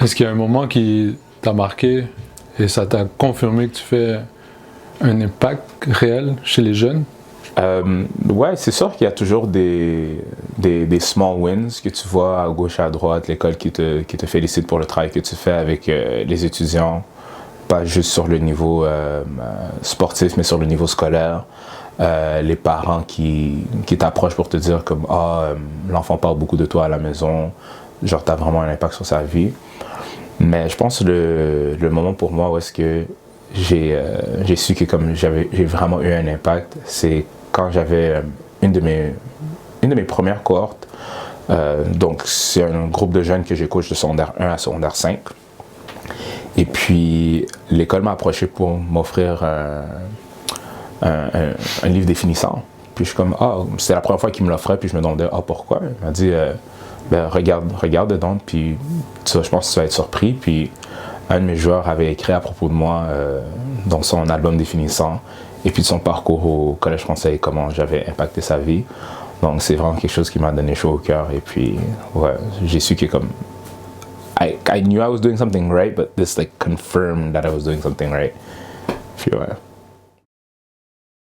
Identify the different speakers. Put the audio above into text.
Speaker 1: Est-ce qu'il y a un moment qui t'a marqué et ça t'a confirmé que tu fais un impact réel chez les jeunes?
Speaker 2: Ouais, c'est sûr qu'il y a toujours des small wins que tu vois à gauche, à droite, l'école qui te félicite pour le travail que tu fais avec les étudiants, pas juste sur le niveau sportif, mais sur le niveau scolaire. Les parents qui t'approchent pour te dire comme l'enfant parle beaucoup de toi à la maison, genre t'as vraiment un impact sur sa vie. Mais je pense le moment pour moi où est-ce que j'ai su que comme j'ai vraiment eu un impact, c'est quand j'avais une de mes premières cohortes. Donc c'est un groupe de jeunes que j'ai coach de secondaire 1 à secondaire 5. Et puis l'école m'a approché pour m'offrir un livre définissant. Puis je suis comme, c'est la première fois qu'il me l'offrait, puis je me demandais, pourquoi? Il m'a dit, regarde dedans, puis je pense que tu vas être surpris. Puis un de mes joueurs avait écrit à propos de moi dans son album définissant, et puis de son parcours au Collège français et comment j'avais impacté sa vie. Donc c'est vraiment quelque chose qui m'a donné chaud au cœur. Et puis, ouais, j'ai su que comme, I knew I was doing something right, but this like confirmed that I was doing something right. Puis ouais.